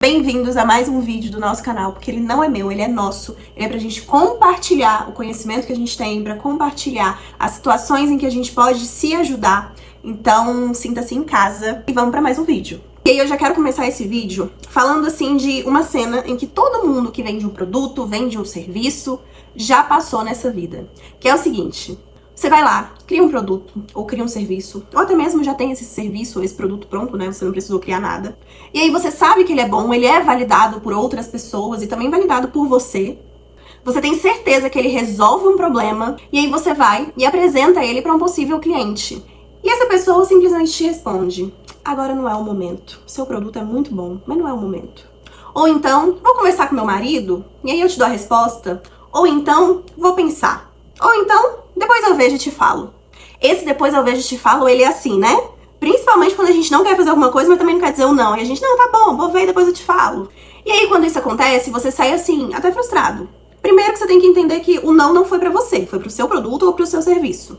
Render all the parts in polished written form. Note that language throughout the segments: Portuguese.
Bem-vindos a mais um vídeo do nosso canal, porque ele não é meu, ele é nosso. Ele é pra gente compartilhar o conhecimento que a gente tem, pra compartilhar as situações em que a gente pode se ajudar. Então, sinta-se em casa e vamos pra mais um vídeo. E aí eu já quero começar esse vídeo falando assim de uma cena em que todo mundo que vende um produto, vende um serviço, já passou nessa vida. Que é o seguinte: você vai lá, cria um produto, ou cria um serviço, ou até mesmo já tem esse serviço, ou esse produto pronto, né? Você não precisou criar nada. E aí você sabe que ele é bom, ele é validado por outras pessoas e também validado por você. Você tem certeza que ele resolve um problema, e aí você vai e apresenta ele para um possível cliente. E essa pessoa simplesmente te responde: agora não é o momento, seu produto é muito bom, mas não é o momento. Ou então, vou conversar com meu marido, e aí eu te dou a resposta. Ou então, vou pensar. Ou então, depois eu vejo e te falo. Esse depois eu vejo e te falo, ele é assim, né? Principalmente quando a gente não quer fazer alguma coisa, mas também não quer dizer o não. E a gente, não, tá bom, vou ver e depois eu te falo. E aí, quando isso acontece, você sai assim, até frustrado. Primeiro que você tem que entender que o não foi pra você, foi pro seu produto ou pro seu serviço.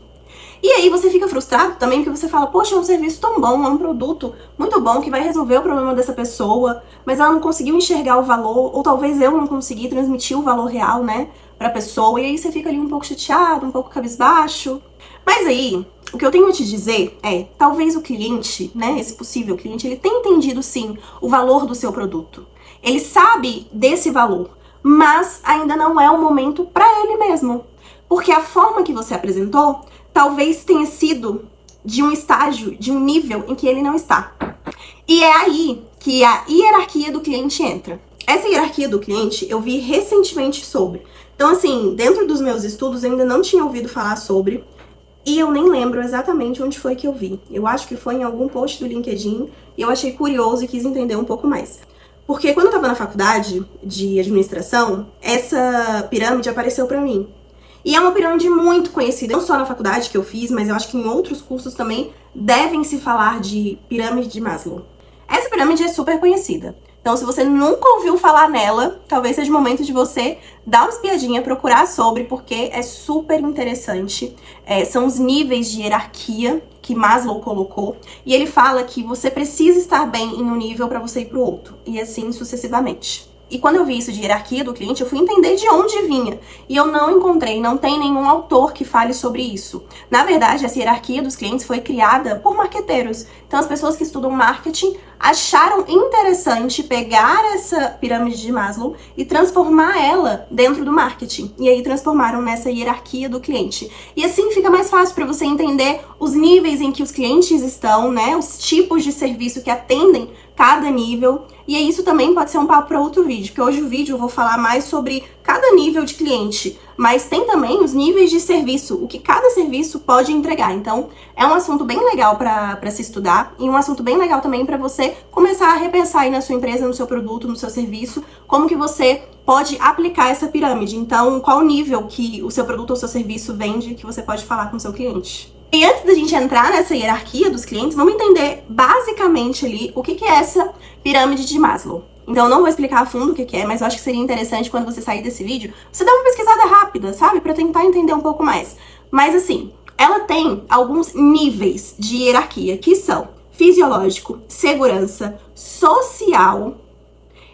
E aí você fica frustrado também porque você fala, poxa, é um serviço tão bom, é um produto muito bom que vai resolver o problema dessa pessoa, mas ela não conseguiu enxergar o valor, ou talvez eu não consegui transmitir o valor real, né, pra pessoa, e aí você fica ali um pouco chateado, um pouco cabisbaixo. Mas aí, o que eu tenho a te dizer é, talvez o cliente, né, esse possível cliente, ele tenha entendido sim o valor do seu produto. Ele sabe desse valor, mas ainda não é o momento pra ele mesmo. Porque a forma que você apresentou talvez tenha sido de um estágio, de um nível em que ele não está. E é aí que a hierarquia do cliente entra. Essa hierarquia do cliente eu vi recentemente sobre. Então, assim, dentro dos meus estudos eu ainda não tinha ouvido falar sobre. E eu nem lembro exatamente onde foi que eu vi. Eu acho que foi em algum post do LinkedIn e eu achei curioso e quis entender um pouco mais. Porque quando eu tava na faculdade de administração, essa pirâmide apareceu pra mim. E é uma pirâmide muito conhecida, não só na faculdade que eu fiz, mas eu acho que em outros cursos também devem se falar de pirâmide de Maslow. Essa pirâmide é super conhecida. Então, se você nunca ouviu falar nela, talvez seja o momento de você dar uma espiadinha, procurar sobre, porque é super interessante. São os níveis de hierarquia que Maslow colocou. E ele fala que você precisa estar bem em um nível para você ir para o outro. E assim sucessivamente. E quando eu vi isso de hierarquia do cliente, eu fui entender de onde vinha. E eu não encontrei, não tem nenhum autor que fale sobre isso. Na verdade, essa hierarquia dos clientes foi criada por marqueteiros. Então, as pessoas que estudam marketing acharam interessante pegar essa pirâmide de Maslow e transformar ela dentro do marketing. E aí transformaram nessa hierarquia do cliente. E assim fica mais fácil para você entender os níveis em que os clientes estão, né? Os tipos de serviço que atendem cada nível. E isso também pode ser um papo para outro vídeo, porque hoje o vídeo eu vou falar mais sobre cada nível de cliente, mas tem também os níveis de serviço, o que cada serviço pode entregar. Então, é um assunto bem legal para se estudar e um assunto bem legal também para você começar a repensar aí na sua empresa, no seu produto, no seu serviço, como que você pode aplicar essa pirâmide. Então, qual nível que o seu produto ou seu serviço vende que você pode falar com o seu cliente. E antes da gente entrar nessa hierarquia dos clientes, vamos entender basicamente ali o que é essa pirâmide de Maslow. Então eu não vou explicar a fundo o que é, mas eu acho que seria interessante quando você sair desse vídeo, você dar uma pesquisada rápida, sabe? Pra tentar entender um pouco mais. Mas assim, ela tem alguns níveis de hierarquia, que são fisiológico, segurança, social,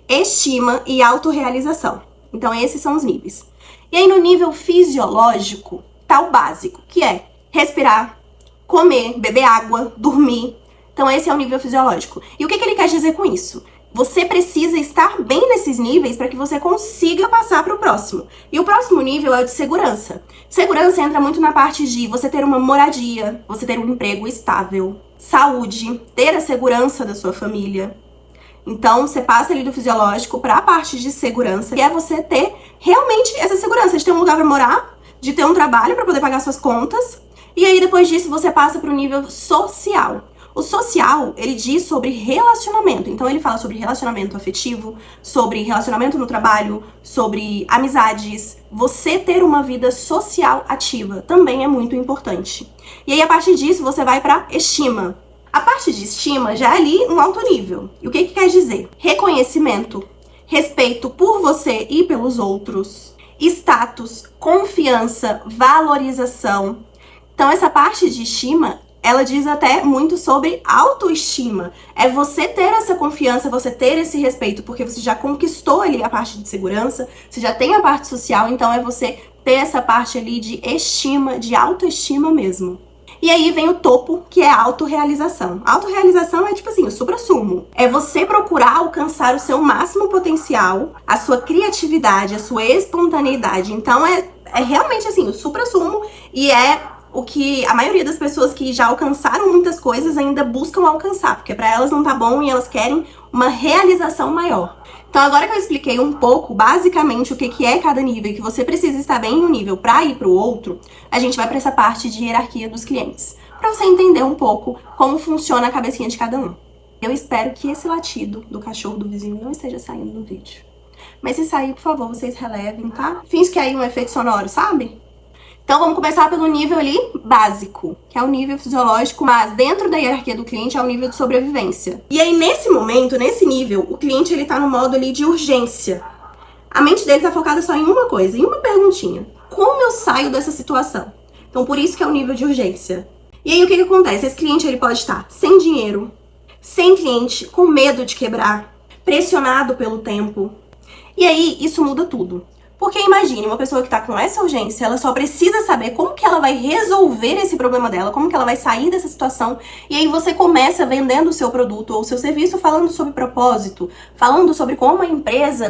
estima e autorrealização. Então esses são os níveis. E aí no nível fisiológico, tá o básico, que é respirar, comer, beber água, dormir. Então esse é o nível fisiológico. E o que ele quer dizer com isso? Você precisa estar bem nesses níveis para que você consiga passar para o próximo. E o próximo nível é o de segurança. Segurança entra muito na parte de você ter uma moradia, você ter um emprego estável, saúde, ter a segurança da sua família. Então, você passa ali do fisiológico para a parte de segurança, que é você ter realmente essa segurança de ter um lugar para morar, de ter um trabalho para poder pagar suas contas. E aí, depois disso, você passa para o nível social. O social, ele diz sobre relacionamento. Então, ele fala sobre relacionamento afetivo, sobre relacionamento no trabalho, sobre amizades. Você ter uma vida social ativa também é muito importante. E aí, a partir disso, você vai para estima. A parte de estima já é ali um alto nível. E o que quer dizer? Reconhecimento, respeito por você e pelos outros, status, confiança, valorização. Então, essa parte de estima ela diz até muito sobre autoestima. É você ter essa confiança, você ter esse respeito, porque você já conquistou ali a parte de segurança, você já tem a parte social, então é você ter essa parte ali de estima, de autoestima mesmo. E aí vem o topo, que é a autorrealização. A autorrealização é tipo assim, o suprassumo. É você procurar alcançar o seu máximo potencial, a sua criatividade, a sua espontaneidade. Então é realmente assim, o suprassumo, e é o que a maioria das pessoas que já alcançaram muitas coisas ainda buscam alcançar, porque pra elas não tá bom e elas querem uma realização maior. Então agora que eu expliquei um pouco, basicamente, o que é cada nível e que você precisa estar bem em um nível para ir para o outro, a gente vai para essa parte de hierarquia dos clientes, para você entender um pouco como funciona a cabecinha de cada um. Eu espero que esse latido do cachorro do vizinho não esteja saindo no vídeo. Mas se sair, por favor, vocês relevem, tá? Fins que aí um efeito sonoro, sabe? Então vamos começar pelo nível ali básico, que é o nível fisiológico, mas dentro da hierarquia do cliente é o nível de sobrevivência. E aí nesse momento, nesse nível, o cliente ele tá no modo ali de urgência. A mente dele tá focada só em uma coisa, em uma perguntinha. Como eu saio dessa situação? Então por isso que é o nível de urgência. E aí o que acontece? Esse cliente ele pode estar sem dinheiro, sem cliente, com medo de quebrar, pressionado pelo tempo. E aí isso muda tudo. Porque imagine, uma pessoa que tá com essa urgência, ela só precisa saber como que ela vai resolver esse problema dela, como que ela vai sair dessa situação, e aí você começa vendendo o seu produto ou o seu serviço falando sobre propósito, falando sobre como a empresa,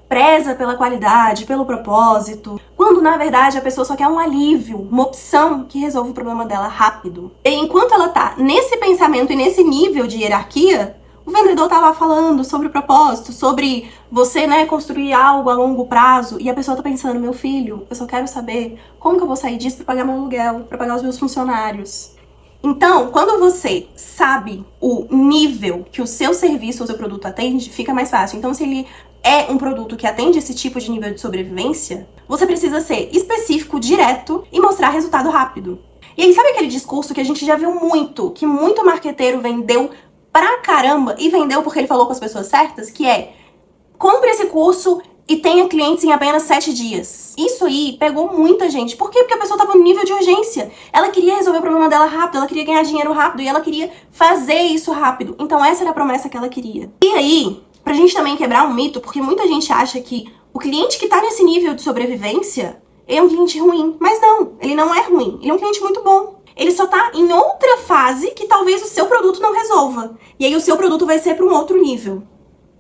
preza pela qualidade, pelo propósito, quando na verdade a pessoa só quer um alívio, uma opção que resolve o problema dela rápido. E enquanto ela tá nesse pensamento e nesse nível de hierarquia, o vendedor tá lá falando sobre propósito, sobre você, construir algo a longo prazo, e a pessoa tá pensando, meu filho, eu só quero saber como que eu vou sair disso pra pagar meu aluguel, pra pagar os meus funcionários. Então, quando você sabe o nível que o seu serviço ou seu produto atende, fica mais fácil. Então, se ele é um produto que atende esse tipo de nível de sobrevivência, você precisa ser específico, direto e mostrar resultado rápido. E aí, sabe aquele discurso que a gente já viu muito, que muito marqueteiro vendeu pra caramba e vendeu porque ele falou com as pessoas certas, que é: compre esse curso e tenha clientes em apenas 7 dias. Isso aí pegou muita gente. Por quê? Porque a pessoa tava no nível de urgência. Ela queria resolver o problema dela rápido, ela queria ganhar dinheiro rápido e ela queria fazer isso rápido. Então essa era a promessa que ela queria. E aí, pra gente também quebrar um mito, porque muita gente acha que o cliente que tá nesse nível de sobrevivência é um cliente ruim. Mas não, ele não é ruim. Ele é um cliente muito bom. Ele só tá em outra fase que talvez o seu produto não resolva. E aí o seu produto vai ser para um outro nível.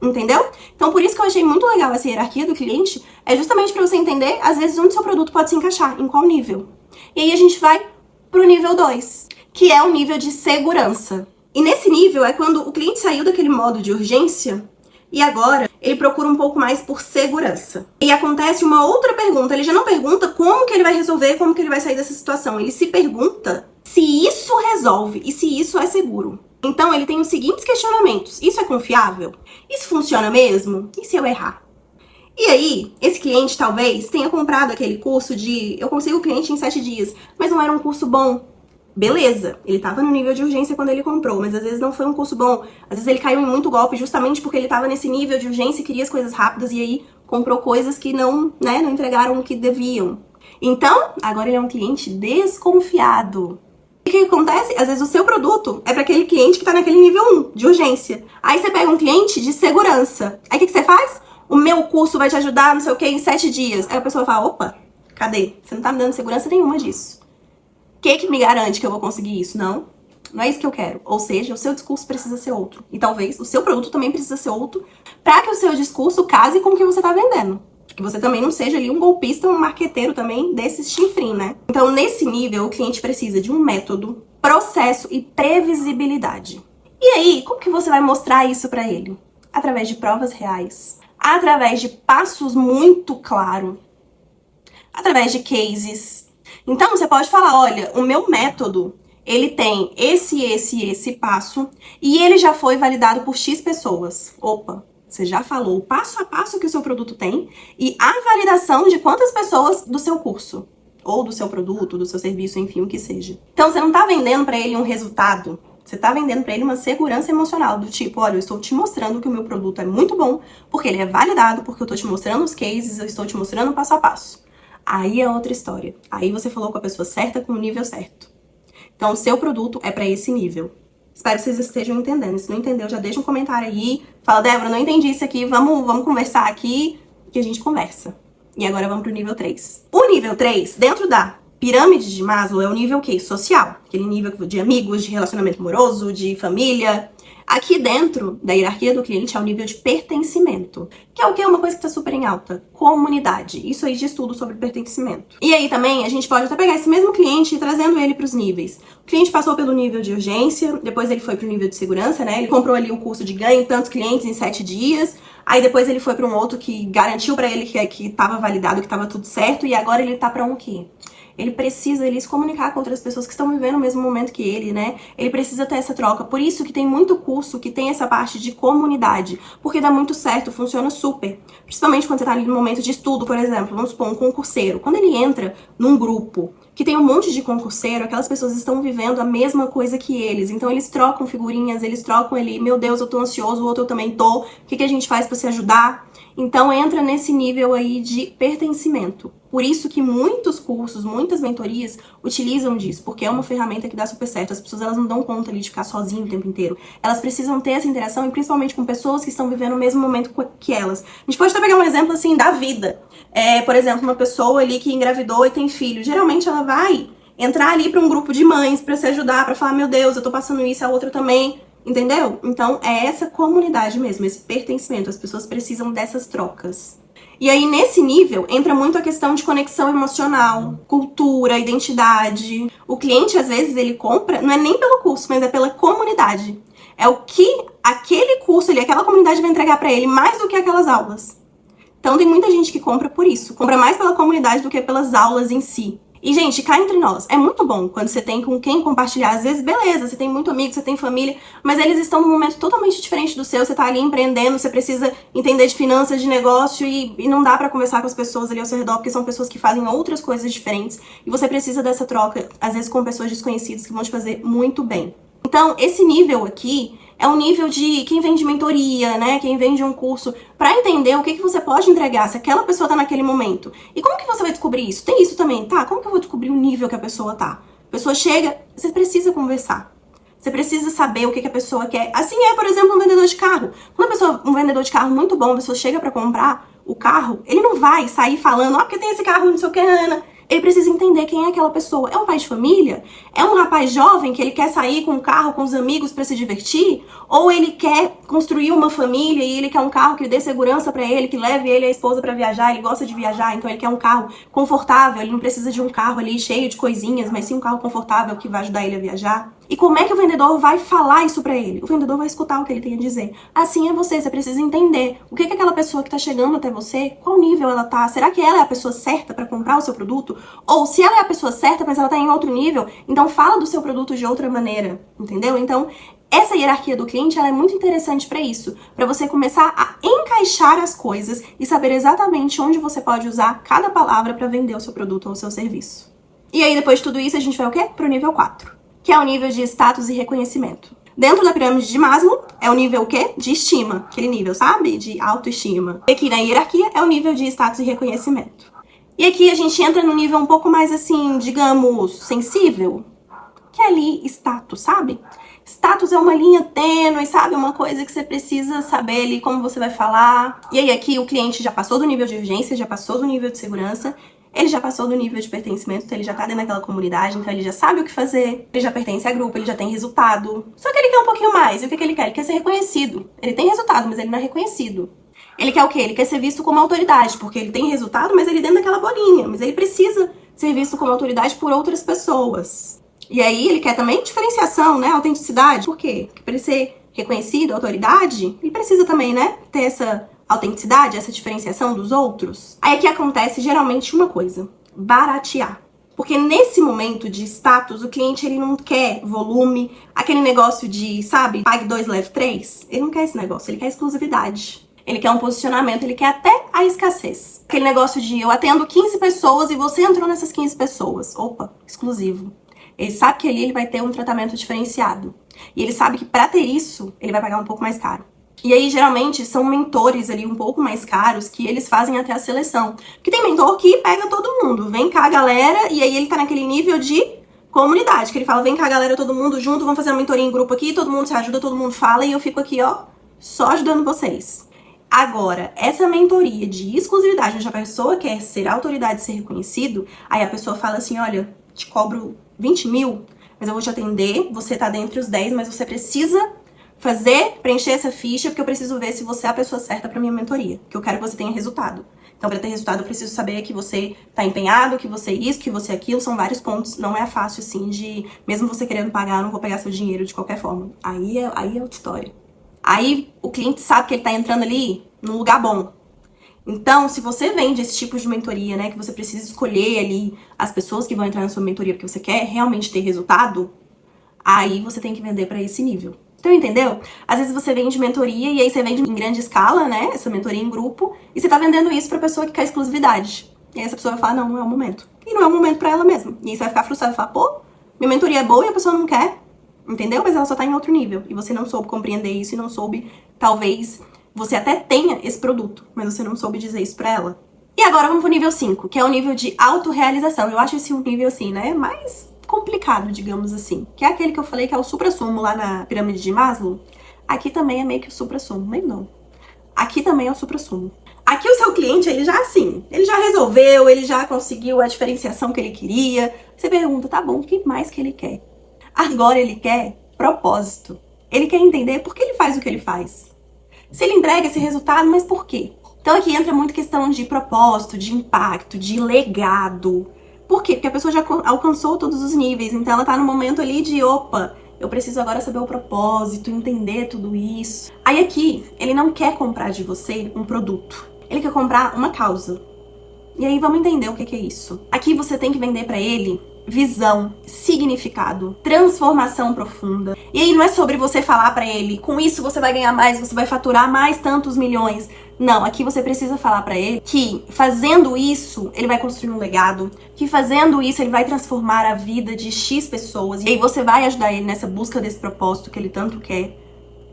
Entendeu? Então por isso que eu achei muito legal essa hierarquia do cliente, é justamente para você entender, às vezes, onde seu produto pode se encaixar, em qual nível. E aí a gente vai pro nível 2, que é o nível de segurança. E nesse nível é quando o cliente saiu daquele modo de urgência e agora ele procura um pouco mais por segurança. E acontece uma outra pergunta, ele já não pergunta como que ele vai resolver, como que ele vai sair dessa situação. Ele se pergunta se isso resolve e se isso é seguro. Então ele tem os seguintes questionamentos: isso é confiável? Isso funciona mesmo? E se eu errar? E aí, esse cliente talvez tenha comprado aquele curso de eu consigo o cliente em 7 dias, mas não era um curso bom. Beleza, ele tava no nível de urgência quando ele comprou, mas às vezes não foi um curso bom. Às vezes ele caiu em muito golpe justamente porque ele tava nesse nível de urgência e queria as coisas rápidas e aí comprou coisas que não entregaram o que deviam. Então, agora ele é um cliente desconfiado. E o que acontece? Às vezes o seu produto é para aquele cliente que tá naquele nível 1, de urgência. Aí você pega um cliente de segurança. Aí o que você faz? O meu curso vai te ajudar, não sei o que, em 7 dias. Aí a pessoa fala, opa, cadê? Você não tá me dando segurança nenhuma disso. O que me garante que eu vou conseguir isso? Não é isso que eu quero. Ou seja, o seu discurso precisa ser outro. E talvez o seu produto também precisa ser outro para que o seu discurso case com o que você tá vendendo. Que você também não seja ali um golpista, um marqueteiro também desses chinfrim, né? Então, nesse nível, o cliente precisa de um método, processo e previsibilidade. E aí, como que você vai mostrar isso para ele? Através de provas reais, através de passos muito claros, através de cases. Então, você pode falar, olha, o meu método, ele tem esse passo e ele já foi validado por X pessoas. Opa, você já falou o passo a passo que o seu produto tem e a validação de quantas pessoas do seu curso, ou do seu produto, do seu serviço, enfim, o que seja. Então, você não tá vendendo para ele um resultado, você tá vendendo para ele uma segurança emocional, do tipo, olha, eu estou te mostrando que o meu produto é muito bom, porque ele é validado, porque eu tô te mostrando os cases, eu estou te mostrando o passo a passo. Aí é outra história. Aí você falou com a pessoa certa, com o nível certo. Então, o seu produto é para esse nível. Espero que vocês estejam entendendo. Se não entendeu, já deixa um comentário aí. Fala, Débora, não entendi isso aqui, vamos conversar aqui, que a gente conversa. E agora vamos pro nível 3. O nível 3, dentro da pirâmide de Maslow, é o nível o quê? Social. Aquele nível de amigos, de relacionamento amoroso, de família. Aqui dentro da hierarquia do cliente é o nível de pertencimento. Que é o quê? Uma coisa que tá super em alta. Comunidade. Isso aí de estudo sobre pertencimento. E aí também a gente pode até pegar esse mesmo cliente e trazendo ele pros níveis. O cliente passou pelo nível de urgência, depois ele foi pro nível de segurança, né? Ele comprou ali um curso de ganho tantos clientes em 7 dias. Aí depois ele foi para um outro que garantiu pra ele que tava validado, que tava tudo certo. E agora ele tá pra um quê? Ele precisa se comunicar com outras pessoas que estão vivendo o mesmo momento que ele, né? Ele precisa ter essa troca. Por isso que tem muito curso que tem essa parte de comunidade. Porque dá muito certo, funciona super. Principalmente quando você tá ali no momento de estudo, por exemplo. Vamos supor, um concurseiro. Quando ele entra num grupo que tem um monte de concurseiro, aquelas pessoas estão vivendo a mesma coisa que eles. Então eles trocam figurinhas, eles trocam ali, meu Deus, eu tô ansioso, o outro eu também tô. O que a gente faz pra se ajudar? Então entra nesse nível aí de pertencimento. Por isso que muitos cursos, muitas mentorias utilizam disso, porque é uma ferramenta que dá super certo. As pessoas elas não dão conta ali de ficar sozinhas o tempo inteiro. Elas precisam ter essa interação e principalmente com pessoas que estão vivendo o mesmo momento que elas. A gente pode até pegar um exemplo assim da vida. Por exemplo, uma pessoa ali que engravidou e tem filho. Geralmente ela vai entrar ali para um grupo de mães para se ajudar, para falar, meu Deus, eu tô passando isso, a outra também. Entendeu? Então é essa comunidade mesmo, esse pertencimento. As pessoas precisam dessas trocas. E aí, nesse nível, entra muito a questão de conexão emocional, cultura, identidade. O cliente, às vezes, ele compra, não é nem pelo curso, mas é pela comunidade. É o que aquele curso ali, aquela comunidade vai entregar pra ele mais do que aquelas aulas. Então, tem muita gente que compra por isso. Compra mais pela comunidade do que pelas aulas em si. E, gente, cá entre nós, é muito bom quando você tem com quem compartilhar. Às vezes, beleza, você tem muito amigo, você tem família, mas eles estão num momento totalmente diferente do seu. Você tá ali empreendendo, você precisa entender de finanças, de negócio e não dá pra conversar com as pessoas ali ao seu redor, porque são pessoas que fazem outras coisas diferentes. E você precisa dessa troca, às vezes com pessoas desconhecidas que vão te fazer muito bem. Então, esse nível aqui é um nível de quem vem de mentoria, né? Quem vem de um curso, pra entender o que você pode entregar, se aquela pessoa tá naquele momento. E como que você vai descobrir isso? Tem isso também, tá? Como que eu vou descobrir o nível que a pessoa tá? A pessoa chega, você precisa conversar. Você precisa saber o que a pessoa quer. Assim é, por exemplo, um vendedor de carro. Quando um vendedor de carro muito bom, a pessoa chega pra comprar o carro, ele não vai sair falando, porque tem esse carro, não sei o que, Ana. Ele precisa entender quem é aquela pessoa. É um pai de família? É um rapaz jovem que ele quer sair com o carro, com os amigos pra se divertir? Ou ele quer construir uma família e ele quer um carro que dê segurança pra ele, que leve ele e a esposa pra viajar, ele gosta de viajar, então ele quer um carro confortável, ele não precisa de um carro ali cheio de coisinhas, mas sim um carro confortável que vai ajudar ele a viajar. E como é que o vendedor vai falar isso pra ele? O vendedor vai escutar o que ele tem a dizer. Assim é você precisa entender o que aquela pessoa que tá chegando até você, qual nível ela tá, será que ela é a pessoa certa pra comprar o seu produto? Ou se ela é a pessoa certa, mas ela tá em outro nível, então fala do seu produto de outra maneira, entendeu? Então, essa hierarquia do cliente, ela é muito interessante pra isso, pra você começar a encaixar as coisas e saber exatamente onde você pode usar cada palavra pra vender o seu produto ou o seu serviço. E aí, depois de tudo isso, a gente vai o quê? Pro nível 4, que é o nível de status e reconhecimento. Dentro da pirâmide de Maslow, é o nível o quê? De estima, aquele nível, sabe? De autoestima. E aqui na hierarquia, é o nível de status e reconhecimento. E aqui a gente entra no nível um pouco mais assim, digamos, sensível, que é ali status, sabe? Status é uma linha tênue, sabe? Uma coisa que você precisa saber ali como você vai falar. E aí aqui o cliente já passou do nível de urgência, já passou do nível de segurança, ele já passou do nível de pertencimento, então ele já tá dentro daquela comunidade, então ele já sabe o que fazer, ele já pertence a grupo, ele já tem resultado. Só que ele quer um pouquinho mais, e o que ele quer? Ele quer ser reconhecido. Ele tem resultado, mas ele não é reconhecido. Ele quer o quê? Ele quer ser visto como autoridade, porque ele tem resultado, mas ele é dentro daquela bolinha. Mas ele precisa ser visto como autoridade por outras pessoas. E aí ele quer também diferenciação, né? Autenticidade. Por quê? Porque para ele ser reconhecido, autoridade, ele precisa também, né? Ter essa autenticidade, essa diferenciação dos outros. Aí aqui acontece geralmente uma coisa: baratear. Porque nesse momento de status, o cliente ele não quer volume, aquele negócio de, sabe, pague 2, leve 3. Ele não quer esse negócio, ele quer exclusividade. Ele quer um posicionamento, ele quer até a escassez. Aquele negócio de eu atendo 15 pessoas e você entrou nessas 15 pessoas. Opa, exclusivo. Ele sabe que ali ele vai ter um tratamento diferenciado. E ele sabe que pra ter isso, ele vai pagar um pouco mais caro. E aí, geralmente, são mentores ali um pouco mais caros que eles fazem até a seleção. Porque tem mentor que pega todo mundo. Vem cá, galera, e aí ele tá naquele nível de comunidade, que ele fala, vem cá galera, todo mundo junto, vamos fazer uma mentoria em grupo aqui, todo mundo se ajuda, todo mundo fala, e eu fico aqui, ó, só ajudando vocês. Agora, essa mentoria de exclusividade, onde a pessoa quer ser autoridade, ser reconhecido, aí a pessoa fala assim, olha, te cobro 20 mil, mas eu vou te atender, você tá dentre os 10, mas você precisa preencher essa ficha, porque eu preciso ver se você é a pessoa certa pra minha mentoria, que eu quero que você tenha resultado. Então, pra ter resultado, eu preciso saber que você tá empenhado, que você é isso, que você é aquilo, são vários pontos, não é fácil, assim, de, mesmo você querendo pagar, eu não vou pegar seu dinheiro de qualquer forma. Aí é outra história. Aí, o cliente sabe que ele tá entrando ali num lugar bom. Então, se você vende esse tipo de mentoria, né, que você precisa escolher ali as pessoas que vão entrar na sua mentoria porque você quer realmente ter resultado, aí você tem que vender pra esse nível. Então, entendeu? Às vezes você vende mentoria e aí você vende em grande escala, né? Essa mentoria em grupo. E você tá vendendo isso pra pessoa que quer exclusividade. E aí essa pessoa vai falar, não é o momento. E não é o momento pra ela mesma. E aí você vai ficar frustrado e falar, pô, minha mentoria é boa e a pessoa não quer. Entendeu? Mas ela só tá em outro nível. E você não soube compreender isso e não soube, talvez, você até tenha esse produto, mas você não soube dizer isso pra ela. E agora vamos pro nível 5, que é o nível de autorrealização. Eu acho esse um nível assim, né? Mais complicado, digamos assim. Que é aquele que eu falei que é o suprassumo lá na pirâmide de Maslow. Aqui também é meio que o suprassumo, mas não. Aqui também é o suprassumo. Aqui o seu cliente, ele já assim, ele já resolveu, ele já conseguiu a diferenciação que ele queria. Você pergunta, tá bom, o que mais que ele quer? Agora ele quer propósito. Ele quer entender por que ele faz o que ele faz. Se ele entrega esse resultado, mas por quê? Então aqui entra muito questão de propósito, de impacto, de legado. Por quê? Porque a pessoa já alcançou todos os níveis, então ela tá no momento ali de, opa, eu preciso agora saber o propósito, entender tudo isso. Aí aqui, ele não quer comprar de você um produto, ele quer comprar uma causa. E aí vamos entender o que é isso. Aqui você tem que vender pra ele visão, significado, transformação profunda. E aí não é sobre você falar pra ele, com isso você vai ganhar mais, você vai faturar mais tantos milhões. Não, aqui você precisa falar pra ele que fazendo isso, ele vai construir um legado, que fazendo isso ele vai transformar a vida de X pessoas. E aí você vai ajudar ele nessa busca desse propósito que ele tanto quer,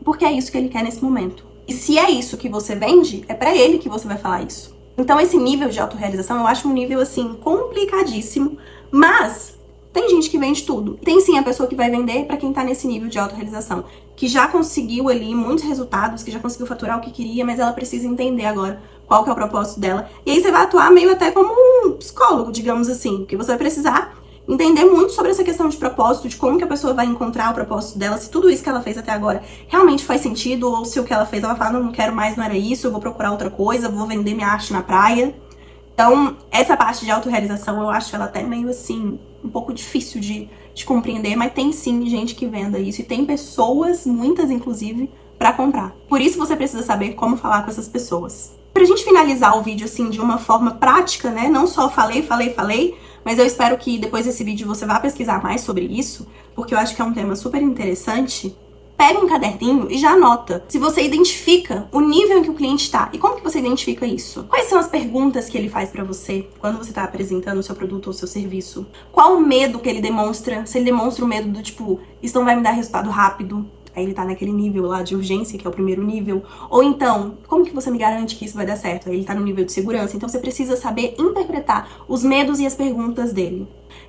porque é isso que ele quer nesse momento. E se é isso que você vende, é pra ele que você vai falar isso. Então esse nível de autorrealização eu acho um nível assim complicadíssimo, mas tem gente que vende tudo. Tem sim a pessoa que vai vender pra quem tá nesse nível de autorrealização, que já conseguiu ali muitos resultados, que já conseguiu faturar o que queria, mas ela precisa entender agora qual que é o propósito dela. E aí você vai atuar meio até como um psicólogo, digamos assim, porque você vai precisar entender muito sobre essa questão de propósito, de como que a pessoa vai encontrar o propósito dela, se tudo isso que ela fez até agora realmente faz sentido, ou se o que ela fez, ela fala, não quero mais, não era isso, eu vou procurar outra coisa, vou vender minha arte na praia. Então, essa parte de autorrealização, eu acho ela até meio assim, um pouco difícil de compreender, mas tem sim gente que venda isso, e tem pessoas, muitas inclusive, pra comprar. Por isso você precisa saber como falar com essas pessoas. Pra gente finalizar o vídeo assim, de uma forma prática, né, não só falei, mas eu espero que depois desse vídeo você vá pesquisar mais sobre isso, porque eu acho que é um tema super interessante. Pega um caderninho e já anota se você identifica o nível em que o cliente tá. E como que você identifica isso? Quais são as perguntas que ele faz pra você quando você tá apresentando o seu produto ou o seu serviço? Qual o medo que ele demonstra? Se ele demonstra o medo do tipo, isso não vai me dar resultado rápido, aí ele tá naquele nível lá de urgência, que é o primeiro nível. Ou então, como que você me garante que isso vai dar certo? Aí ele tá no nível de segurança. Então você precisa saber interpretar os medos e as perguntas dele.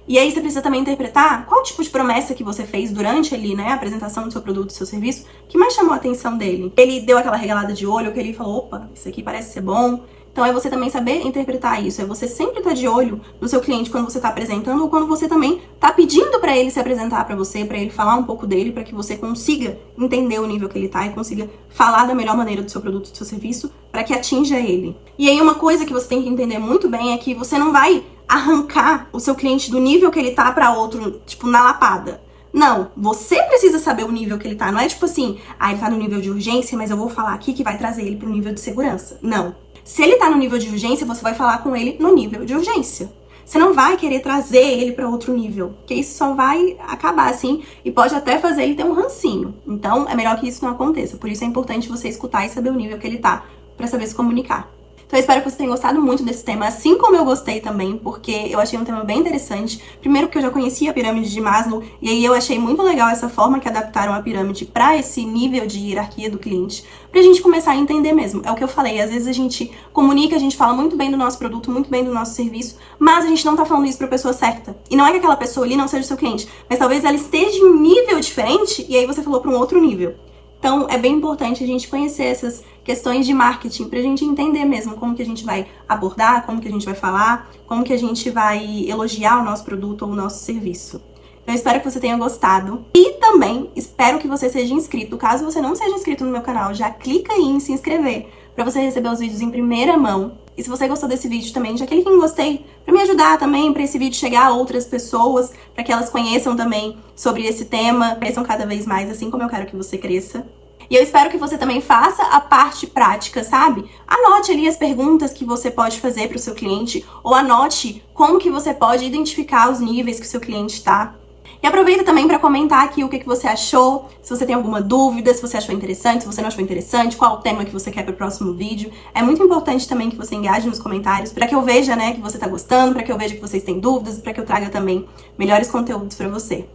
E aí você precisa também interpretar qual tipo de promessa que você fez durante ali, né, a apresentação do seu produto, do seu serviço, que mais chamou a atenção dele. Ele deu aquela regalada de olho, que ele falou, opa, isso aqui parece ser bom. Então é você também saber interpretar isso, é você sempre estar de olho no seu cliente quando você está apresentando ou quando você também está pedindo para ele se apresentar para você, para ele falar um pouco dele, para que você consiga entender o nível que ele tá e consiga falar da melhor maneira do seu produto, do seu serviço, para que atinja ele. E aí uma coisa que você tem que entender muito bem é que você não vai arrancar o seu cliente do nível que ele tá para outro, tipo, na lapada. Não, você precisa saber o nível que ele tá, não é tipo assim, ele tá no nível de urgência, mas eu vou falar aqui que vai trazer ele pro nível de segurança. Não. Se ele tá no nível de urgência, você vai falar com ele no nível de urgência. Você não vai querer trazer ele para outro nível, porque isso só vai acabar assim e pode até fazer ele ter um rancinho. Então, é melhor que isso não aconteça. Por isso é importante você escutar e saber o nível que ele tá, para saber se comunicar. Então eu espero que você tenha gostado muito desse tema, assim como eu gostei também, porque eu achei um tema bem interessante. Primeiro porque eu já conhecia a pirâmide de Maslow, e aí eu achei muito legal essa forma que adaptaram a pirâmide para esse nível de hierarquia do cliente, pra gente começar a entender mesmo. É o que eu falei, às vezes a gente comunica, a gente fala muito bem do nosso produto, muito bem do nosso serviço, mas a gente não tá falando isso pra pessoa certa. E não é que aquela pessoa ali não seja seu cliente, mas talvez ela esteja em um nível diferente, e aí você falou pra um outro nível. Então, é bem importante a gente conhecer essas questões de marketing pra gente entender mesmo como que a gente vai abordar, como que a gente vai falar, como que a gente vai elogiar o nosso produto ou o nosso serviço. Então, eu espero que você tenha gostado. E também espero que você seja inscrito. Caso você não seja inscrito no meu canal, já clica aí em se inscrever pra você receber os vídeos em primeira mão. E se você gostou desse vídeo também, já clica em gostei pra me ajudar também, pra esse vídeo chegar a outras pessoas, pra que elas conheçam também sobre esse tema, cresçam cada vez mais, assim como eu quero que você cresça. E eu espero que você também faça a parte prática, sabe? Anote ali as perguntas que você pode fazer para o seu cliente, ou anote como que você pode identificar os níveis que o seu cliente está. E aproveita também para comentar aqui o que você achou, se você tem alguma dúvida, se você achou interessante, se você não achou interessante, qual o tema que você quer para o próximo vídeo. É muito importante também que você engaje nos comentários, para que eu veja, né, que você tá gostando, para que eu veja que vocês têm dúvidas, para que eu traga também melhores conteúdos para você.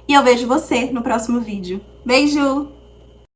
E eu vejo você no próximo vídeo. Beijo!